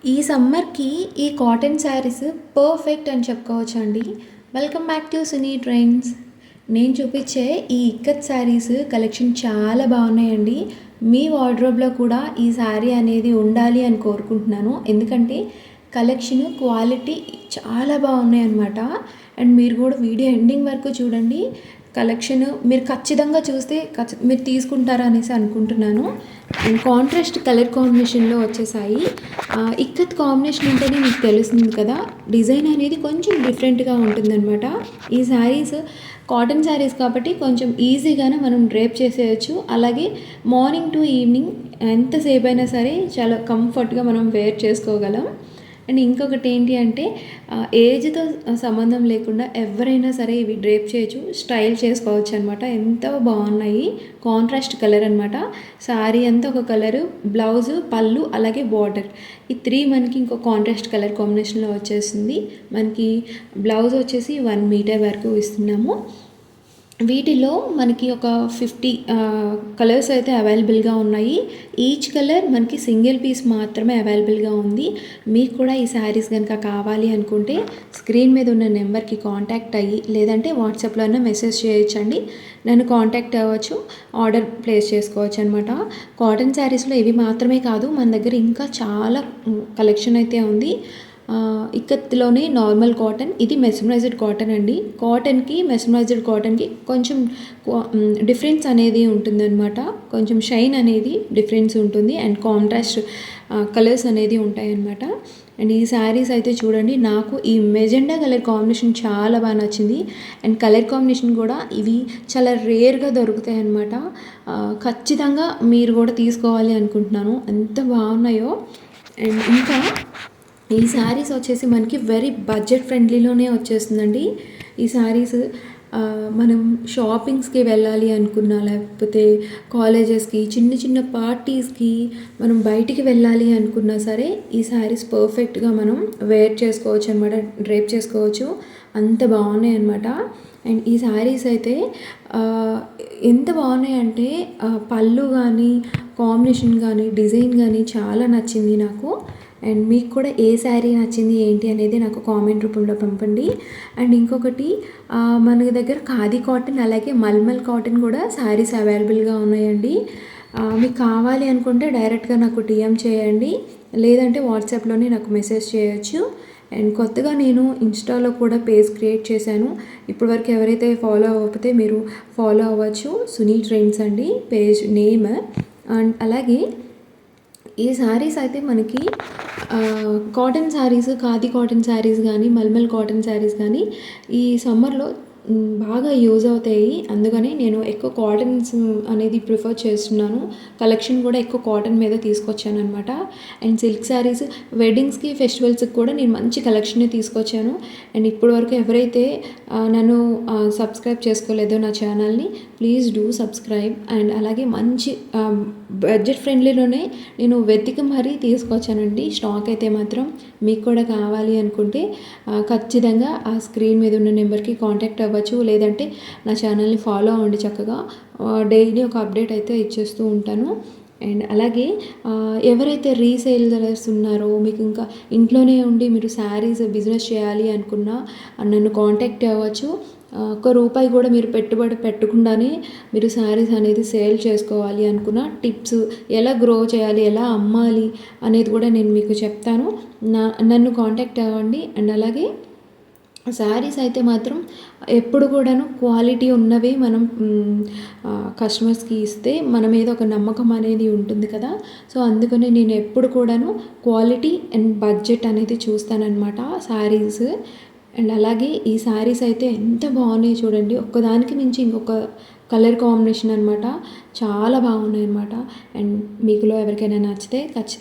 ఈ సమ్మర్‌కి ఈ కాటన్ శారీస్ పర్ఫెక్ట్ అని చెప్పుకోవచ్చండి. Welcome back to Suni trends. నేను చూపించే ఈ ఇక్కత్ శారీస్ కలెక్షన్ చాలా బాగున్నాయండి. మీ వార్డ్రోబ్‌లో కూడా ఈ శారీ అనేది ఉండాలి అని కోరుకుంటున్నాను. ఎందుకంటే కలెక్షన్, క్వాలిటీ చాలా బాగున్నాయన్నమాట. అండ్ మీరు కూడా వీడియో ఎండింగ్ వరకు చూడండి. కలెక్షన్ మీరు ఖచ్చితంగా చూస్తే మీరు తీసుకుంటారా అనేసి అనుకుంటున్నాను. అండ్ కాంట్రాస్ట్ కలర్ కాంబినేషన్లో వచ్చేసాయి. ఇక్కత్ కాంబినేషన్ అంటేనే మీకు తెలుస్తుంది కదా, డిజైన్ అనేది కొంచెం డిఫరెంట్గా ఉంటుందన్నమాట. ఈ శారీస్ కాటన్ శారీస్ కాబట్టి కొంచెం ఈజీగానే మనం డ్రేప్ చేసేయచ్చు. అలాగే మార్నింగ్ టు ఈవినింగ్ ఎంతసేపు అయినా సరే చాలా కంఫర్ట్గా మనం వేర్ చేసుకోగలం. అండ్ ఇంకొకటి ఏంటి అంటే ఏజ్తో సంబంధం లేకుండా ఎవరైనా సరే ఇవి డ్రేప్ చేయొచ్చు, స్టైల్ చేసుకోవచ్చు అనమాట. ఎంతో బాగున్నాయి. కాంట్రాస్ట్ కలర్ అనమాట. శారీ అంతా ఒక కలరు, బ్లౌజు, పళ్ళు, అలాగే బార్డర్, ఈ త్రీ మనకి ఇంకో కాంట్రాస్ట్ కలర్ కాంబినేషన్లో వచ్చేసింది. మనకి బ్లౌజ్ వచ్చేసి 1 మీటర్ వరకు ఇస్తున్నాము. వీటిలో మనకి ఒక 50 కలర్స్ అయితే అవైలబుల్గా ఉన్నాయి. ఈచ్ కలర్ మనకి సింగిల్ పీస్ మాత్రమే అవైలబుల్గా ఉంది. మీకు కూడా ఈ శారీస్ కనుక కావాలి అనుకుంటే స్క్రీన్ మీద ఉన్న నెంబర్కి కాంటాక్ట్ అయ్యి, లేదంటే వాట్సాప్లో అయినా మెసేజ్ చేయొచ్చండి. నన్ను కాంటాక్ట్ అవ్వచ్చు, ఆర్డర్ ప్లేస్ చేసుకోవచ్చు అనమాట. కాటన్ శారీస్లో ఇవి మాత్రమే కాదు, మన దగ్గర ఇంకా చాలా కలెక్షన్ అయితే ఉంది. ఇక్కత్లోనే నార్మల్ కాటన్, ఇది మెస్మరైజ్డ్ కాటన్ అండి. కాటన్కి మెస్మరైజ్డ్ కాటన్కి కొంచెం డిఫరెన్స్ అనేది ఉంటుందన్నమాట. కొంచెం షైన్ అనేది డిఫరెన్స్ ఉంటుంది. అండ్ కాంట్రాస్ట్ కలర్స్ అనేది ఉంటాయన్నమాట. అండ్ ఈ శారీస్ అయితే చూడండి, నాకు ఈ మెజెండా కలర్ కాంబినేషన్ చాలా బాగా నచ్చింది. అండ్ కలర్ కాంబినేషన్ కూడా ఇవి చాలా రేర్గా దొరుకుతాయి అన్నమాట. ఖచ్చితంగా మీరు కూడా తీసుకోవాలి అనుకుంటున్నాను, ఎంత బాగున్నాయో. అండ్ ఇంకా ఈ శారీస్ వచ్చేసి మనకి వెరీ బడ్జెట్ ఫ్రెండ్లీలోనే వచ్చేస్తుందండి. ఈ శారీస్ మనం షాపింగ్స్కి వెళ్ళాలి అనుకున్నా, లేకపోతే కాలేజెస్కి, చిన్న చిన్న పార్టీస్కి మనం బయటికి వెళ్ళాలి అనుకున్నా సరే ఈ శారీస్ పర్ఫెక్ట్గా మనం వేర్ చేసుకోవచ్చు అనమాట, డ్రేప్ చేసుకోవచ్చు. అంత బాగున్నాయి అనమాట. అండ్ ఈ శారీస్ అయితే ఎంత బాగున్నాయంటే పళ్ళు కానీ, కాంబినేషన్ కానీ, డిజైన్ కానీ చాలా నచ్చింది నాకు. అండ్ మీకు కూడా ఏ శారీ నచ్చింది ఏంటి అనేది నాకు కామెంట్ రూపంలో పంపండి. అండ్ ఇంకొకటి, మన దగ్గర ఖాదీ కాటన్, అలాగే మల్మల్ కాటన్ కూడా శారీస్ అవైలబుల్గా ఉన్నాయండి. మీకు కావాలి అనుకుంటే డైరెక్ట్గా నాకు టీఎం చేయండి, లేదంటే వాట్సాప్లోనే నాకు మెసేజ్ చేయొచ్చు. అండ్ కొత్తగా నేను ఇన్స్టాలో కూడా పేజ్ క్రియేట్ చేశాను. ఇప్పటివరకు ఎవరైతే ఫాలో అవ్వకపోతే మీరు ఫాలో అవ్వచ్చు. సునీ ట్రెండ్స్ అండి పేజ్ నేమ్. అండ్ అలాగే ఈ శారీస్ అయితే మనకి కాటన్ శారీస్, ఖాదీ కాటన్ శారీస్ కానీ, మల్మల్ కాటన్ శారీస్ కానీ ఈ సమ్మర్లో బాగా యూజ్ అవుతాయి. అందుకని నేను ఎక్కువ కాటన్స్ అనేది ప్రిఫర్ చేస్తున్నాను. కలెక్షన్ కూడా ఎక్కువ కాటన్ మీద తీసుకొచ్చాను అనమాట. అండ్ సిల్క్ శారీస్ వెడ్డింగ్స్కి, ఫెస్టివల్స్కి కూడా నేను మంచి కలెక్షనే తీసుకొచ్చాను. అండ్ ఇప్పటి వరకు ఎవరైతే నన్ను సబ్స్క్రైబ్ చేసుకోలేదో నా ఛానల్ని, ప్లీజ్ డూ సబ్స్క్రైబ్. అండ్ అలాగే మంచి బడ్జెట్ ఫ్రెండ్లీలోనే నేను వెతికి మరీ తీసుకొచ్చానండి. స్టాక్ అయితే మాత్రం మీకు కూడా కావాలి అనుకుంటే ఖచ్చితంగా ఆ స్క్రీన్ మీద ఉన్న నెంబర్కి కాంటాక్ట్ అవ్వచ్చు, లేదంటే నా ఛానల్ని ఫాలో అవ్వండి. చక్కగా డైలీ ఒక అప్డేట్ అయితే ఇచ్చేస్తూ ఉంటాను. అండ్ అలాగే ఎవరైతే రీసేలర్స్ ఉన్నారో, మీకు ఇంకా ఇంట్లోనే ఉండి మీరు శారీస్ బిజినెస్ చేయాలి అనుకున్నా నన్ను కాంటాక్ట్ అవ్వచ్చు. ₹1 కూడా మీరు పెట్టుబడి పెట్టకుండానే మీరు శారీస్ అనేది సేల్ చేసుకోవాలి అనుకున్న టిప్స్, ఎలా గ్రో చేయాలి, ఎలా అమ్మాలి అనేది కూడా నేను మీకు చెప్తాను. నన్ను కాంటాక్ట్ అవ్వండి. అండ్ అలాగే శారీస్ అయితే మాత్రం ఎప్పుడు కూడాను క్వాలిటీ ఉన్నవే మనం కస్టమర్స్కి ఇస్తే మన మీద ఒక నమ్మకం అనేది ఉంటుంది కదా. సో అందుకని నేను ఎప్పుడు కూడాను క్వాలిటీ అండ్ బడ్జెట్ అనేది చూస్తానన్నమాట శారీస్. అండ్ అలాగే ఈ శారీస్ అయితే ఎంత బాగున్నాయి చూడండి, ఒక్కదానికి మించి ఇంకొక కలర్ కాంబినేషన్ అనమాట. చాలా బాగున్నాయి అనమాట. అండ్ మీకులో ఎవరికైనా నచ్చితే ఖచ్చితంగా